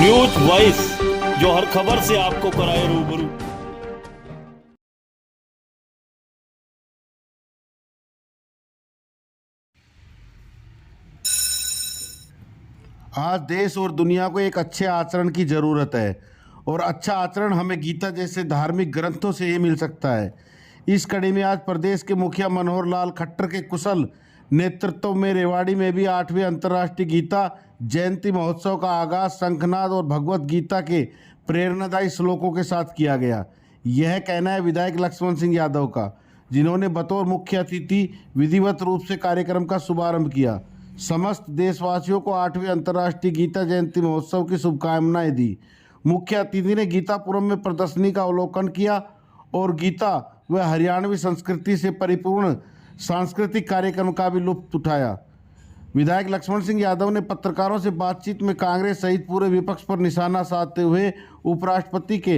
News voice, जो हर खबर से आपको कराए रूबरू। आज देश और दुनिया को एक अच्छे आचरण की जरूरत है और अच्छा आचरण हमें गीता जैसे धार्मिक ग्रंथों से ही मिल सकता है। इस कड़ी में आज प्रदेश के मुखिया मनोहर लाल खट्टर के कुशल नेतृत्व में रेवाड़ी में भी 8वें अंतर्राष्ट्रीय गीता जयंती महोत्सव का आगाज शंखनाद और भगवत गीता के प्रेरणादायी श्लोकों के साथ किया गया। यह कहना है विधायक लक्ष्मण सिंह यादव का, जिन्होंने बतौर मुख्य अतिथि विधिवत रूप से कार्यक्रम का शुभारंभ किया। समस्त देशवासियों को 8वें अंतर्राष्ट्रीय गीता जयंती महोत्सव की शुभकामनाएं दी। मुख्य अतिथि ने गीतापुरम में प्रदर्शनी का अवलोकन किया और गीता व हरियाणवी संस्कृति से परिपूर्ण सांस्कृतिक कार्यक्रम का भी लुत्फ उठाया। विधायक लक्ष्मण सिंह यादव ने पत्रकारों से बातचीत में कांग्रेस सहित पूरे विपक्ष पर निशाना साधते हुए उपराष्ट्रपति के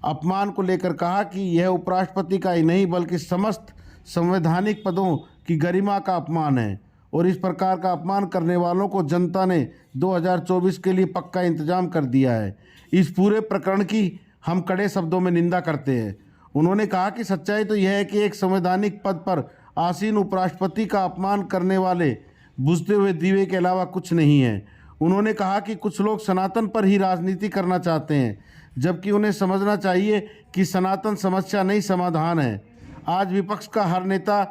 अपमान को लेकर कहा कि यह उपराष्ट्रपति का ही नहीं बल्कि समस्त संवैधानिक पदों की गरिमा का अपमान है और इस प्रकार का अपमान करने वालों को जनता ने 2024 के लिए पक्का इंतजाम कर दिया है। इस पूरे प्रकरण की हम कड़े शब्दों में निंदा करते हैं। उन्होंने कहा कि सच्चाई तो यह है कि एक संवैधानिक पद पर आसीन उपराष्ट्रपति का अपमान करने वाले बुझते हुए दीवे के अलावा कुछ नहीं है। उन्होंने कहा कि कुछ लोग सनातन पर ही राजनीति करना चाहते हैं, जबकि उन्हें समझना चाहिए कि सनातन समस्या नहीं समाधान है। आज विपक्ष का हर नेता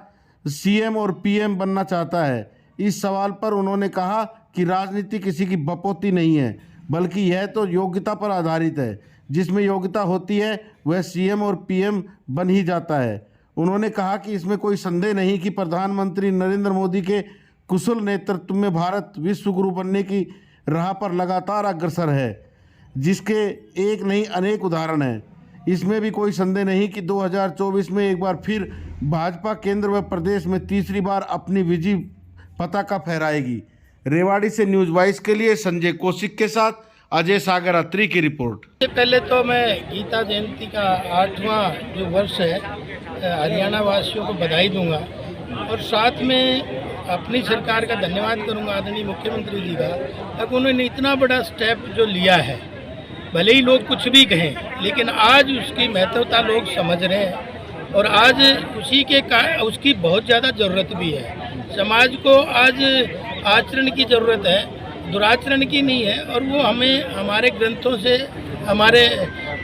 सीएम और पीएम बनना चाहता है। इस सवाल पर उन्होंने कहा कि राजनीति किसी की बपोती नहीं है, बल्कि यह तो योग्यता पर आधारित है। जिसमें योग्यता होती है वह सीएम और पीएम बन ही जाता है। उन्होंने कहा कि इसमें कोई संदेह नहीं कि प्रधानमंत्री नरेंद्र मोदी के कुशल नेतृत्व में भारत विश्व गुरु बनने की राह पर लगातार अग्रसर है, जिसके एक नहीं अनेक उदाहरण हैं। इसमें भी कोई संदेह नहीं कि 2024 में एक बार फिर भाजपा केंद्र व प्रदेश में तीसरी बार अपनी विजय पताका फहराएगी। रेवाड़ी से न्यूज वाइस के लिए संजय कौशिक के साथ अजय सागर अत्री की रिपोर्ट। पहले तो मैं गीता जयंती का 8वां जो वर्ष है हरियाणा वासियों को बधाई दूंगा और साथ में अपनी सरकार का धन्यवाद करूंगा आदरणीय मुख्यमंत्री जी का, कि उन्होंने इतना बड़ा स्टेप जो लिया है। भले ही लोग कुछ भी कहें, लेकिन आज उसकी महत्वता लोग समझ रहे हैं और आज उसकी बहुत ज़्यादा ज़रूरत भी है। समाज को आज आचरण की ज़रूरत है, दुराचरण की नहीं है। और वो हमें हमारे ग्रंथों से, हमारे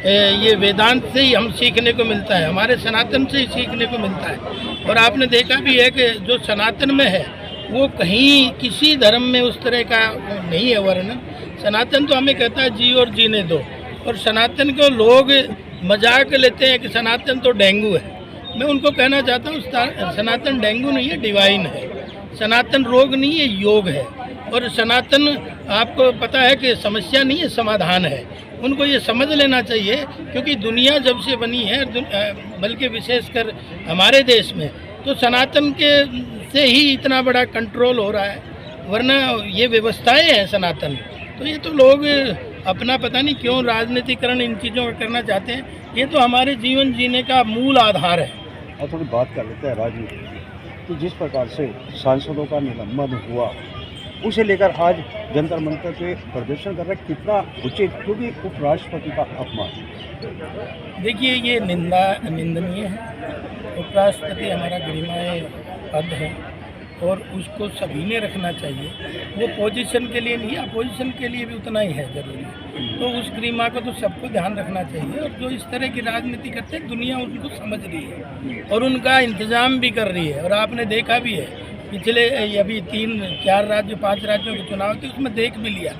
ये वेदांत से ही हम सीखने को मिलता है, हमारे सनातन से ही सीखने को मिलता है। और आपने देखा भी है कि जो सनातन में है वो कहीं किसी धर्म में उस तरह का नहीं है वर्णन। सनातन तो हमें कहता है जी और जीने दो, और सनातन को लोग मजाक लेते हैं कि सनातन तो डेंगू है। मैं उनको कहना चाहता हूँ सनातन डेंगू नहीं है, डिवाइन है। सनातन रोग नहीं है, योग है। और सनातन आपको पता है कि समस्या नहीं है, समाधान है। उनको ये समझ लेना चाहिए, क्योंकि दुनिया जब से बनी है, बल्कि विशेषकर हमारे देश में, तो सनातन के से ही इतना बड़ा कंट्रोल हो रहा है, वरना ये व्यवस्थाएं हैं सनातन। तो ये तो लोग अपना पता नहीं क्यों राजनीतिकरण इन चीज़ों का करना चाहते हैं। ये तो हमारे जीवन जीने का मूल आधार है। और थोड़ी बात कर लेते हैं राजनीति की। तो जिस प्रकार से सांसदों का निलंबन हुआ, उसे लेकर आज जंतर मंतर पे प्रदर्शन कर रहे, कितना उचित, क्योंकि उपराष्ट्रपति का अपमान। देखिए, ये निंदनीय है। उपराष्ट्रपति हमारा गरिमामय पद है और उसको सभी ने रखना चाहिए। वो पोजीशन के लिए नहीं, अपोजिशन के लिए भी उतना ही है जरूरी। तो उस गरिमा को तो सबको ध्यान रखना चाहिए। और जो इस तरह की राजनीति करते हैं, दुनिया उनको समझ रही है और उनका इंतजाम भी कर रही है। और आपने देखा भी है, पिछले अभी 3-4 राज्य 5 राज्यों के चुनाव थे, उसमें देख भी लिया।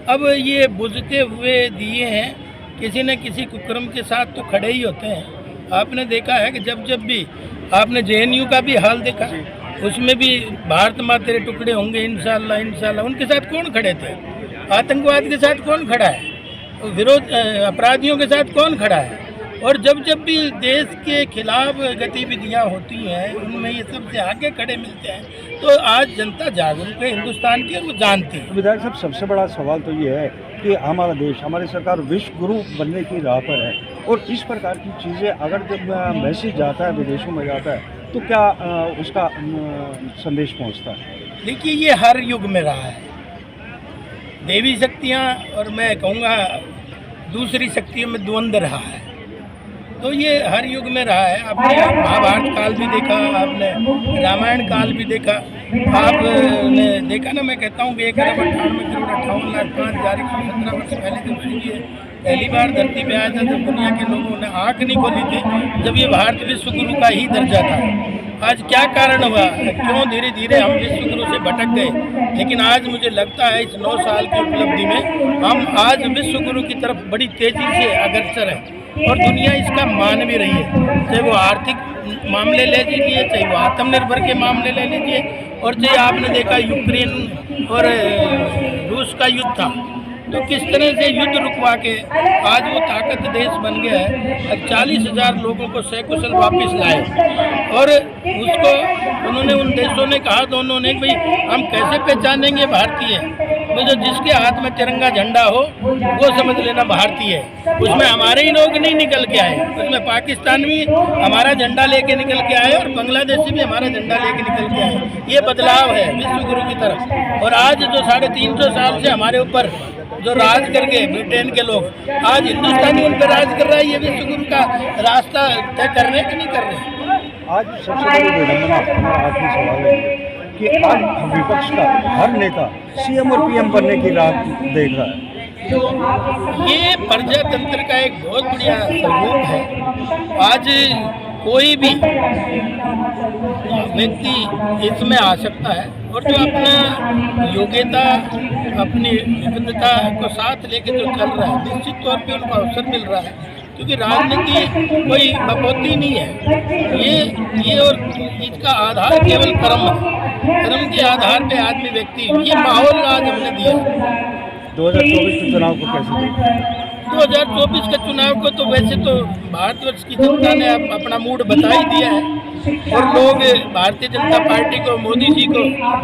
अब ये बुझते हुए दिए हैं, किसी न किसी कुकर्म के साथ तो खड़े ही होते हैं। आपने देखा है कि जब भी आपने JNU का भी हाल देखा, उसमें भी भारत माँ तेरे टुकड़े होंगे इंशाल्लाह इंशाल्लाह, उनके साथ कौन खड़े थे? आतंकवाद के साथ कौन खड़ा है? विरोध अपराधियों के साथ कौन खड़ा है? और जब भी देश के खिलाफ गतिविधियां होती हैं, उनमें ये सबसे आगे खड़े मिलते हैं। तो आज जनता जागरूक है हिंदुस्तान की, और वो जानती है। विधायक साहब, सबसे बड़ा सवाल तो ये है कि हमारा देश, हमारी सरकार विश्व गुरु बनने की राह पर है, और इस प्रकार की चीज़ें अगर जब मैसेज जाता है, विदेशों में जाता है, तो क्या उसका संदेश पहुंचता है? देखिए, ये हर युग में रहा है। देवी शक्तियाँ और मैं कहूँगा दूसरी शक्तियों में द्वंद्व रहा है। तो ये हर युग में रहा है। आपने महाभारत काल भी देखा, आपने रामायण काल भी देखा, आपने देखा ना। मैं कहता हूँ कि 1,98,58,05,117 वर्ष पहले जब सूर्य पहली बार धरती पे आया था, जब दुनिया के लोगों ने आँख नहीं खोली थी, जब ये भारत विश्व गुरु का ही दर्जा था। आज क्या कारण हुआ, क्यों धीरे धीरे हम विश्व गुरु से भटक गए? लेकिन आज मुझे लगता है इस 9 साल की उपलब्धि में हम आज विश्व गुरु की तरफ बड़ी तेज़ी से अग्रसर है और दुनिया इसका मान भी रही है। चाहे वो आर्थिक मामले ले लीजिए, चाहे वो आत्मनिर्भर के मामले ले लीजिए, और चाहे आपने देखा यूक्रेन और रूस का युद्ध था, तो किस तरह से युद्ध रुकवा के आज वो ताकत देश बन गया है। अब 40,000 लोगों को सकुशल वापस लाए, और उसको उन्होंने, उन देशों ने कहा, दोनों ने, भाई हम कैसे पहचानेंगे भारतीय? तो जो जिसके हाथ में तिरंगा झंडा हो वो समझ लेना भारतीय है। उसमें हमारे ही लोग नहीं निकल के आए, उसमें पाकिस्तान भी हमारा झंडा लेके निकल के आए और बांग्लादेशी भी हमारा झंडा लेके निकल के आए। ये बदलाव है विश्व गुरु की तरफ। और आज जो 350 साल से हमारे ऊपर जो राज करके ब्रिटेन के लोग, आज हिंदुस्तानी उन पर राज कर रहा है। ये विश्व गुरु का रास्ता तय कर रहे हैं कि नहीं कर रहे? आज सबसे बड़ी विडंबना, हमारा आखिरी सवाल है कि आज विपक्ष का हर नेता सीएम और पीएम बनने की राह देख रहा है। ये प्रजातंत्र का एक बहुत बढ़िया स्वरूप है। आज कोई भी व्यक्ति इसमें आ सकता है, और जो अपना योग्यता, अपनी विविधता को साथ लेके जो चल रहा है, निश्चित तौर पे उनको अवसर मिल रहा है। क्योंकि राजनीति कोई बपौती नहीं है, ये और इसका आधार केवल कर्म है। कर्म के आधार पे आदमी व्यक्ति, ये माहौल आज हमने दिया। 2024 के चुनाव को कैसे देखते हैं? 2024 के चुनाव को तो वैसे तो भारतवर्ष की जनता ने अपना मूड बता ही दिया है, और लोग भारतीय जनता पार्टी को, मोदी जी को,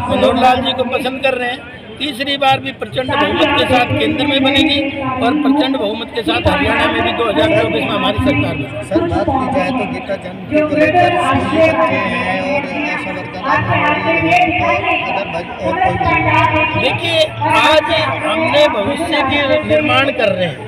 मनोहर लाल जी को पसंद कर रहे हैं। तीसरी बार भी प्रचंड बहुमत के साथ केंद्र में बनेगी, और प्रचंड बहुमत के साथ हरियाणा में भी 2024 में हमारी सरकार बनेगी। सर, बात की जाए तो गीता जयंती को लेकर स्कूली बच्चे हैं और ऐसा लगता है और कोई नहीं। देखिए, आज हमने भविष्य के निर्माण कर रहे हैं।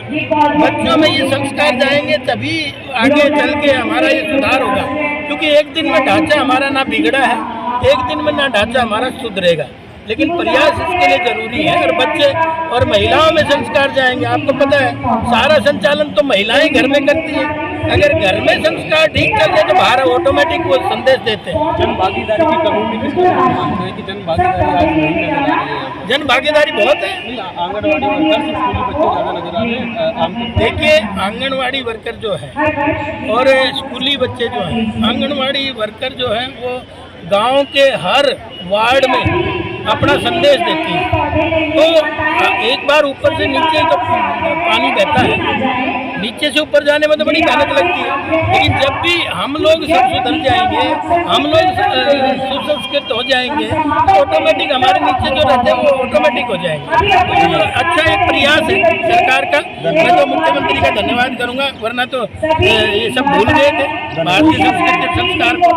बच्चों में ये संस्कार जाएंगे तभी आगे चल के हमारा ये सुधार होगा। क्योंकि एक दिन में ढांचा हमारा ना बिगड़ा है, एक दिन में ना ढांचा हमारा सुधरेगा, लेकिन प्रयास इसके लिए जरूरी है। और बच्चे और महिलाओं में संस्कार जाएंगे। आपको पता है सारा संचालन तो महिलाएं घर में करती हैं। अगर घर में संस्कार ठीक चल रहे तो बाहर ऑटोमेटिक वो संदेश देते हैं। जन भागीदारी की कमी भी किस तरह मानते हैं कि जन भागीदारी आज नहीं नजर आ रही है? जन भागीदारी बहुत है। आंगनबाड़ी वर्कर से स्कूली बच्चे ज़्यादा नजर आ रहे हैं। देखिए, आंगनवाड़ी वर्कर जो है और स्कूली बच्चे जो हैं, आंगनवाड़ी वर्कर जो हैं वो गांव के हर वार्ड में अपना संदेश देती है। तो एक बार ऊपर से नीचे तो पानी बहता है, नीचे से ऊपर जाने में तो बड़ी मेहनत लगती है। लेकिन जब भी हम लोग सब सुधर जाएंगे, हम लोग सुसंस्कृत हो जाएंगे, तो ऑटोमेटिक हमारे नीचे जो रहते हैं वो ऑटोमेटिक हो जाएंगे। तो अच्छा एक प्रयास है सरकार का। मैं तो मुख्यमंत्री का धन्यवाद करूँगा, वरना तो ये सब भूल गए थे भारतीय संस्कृति संस्कार को।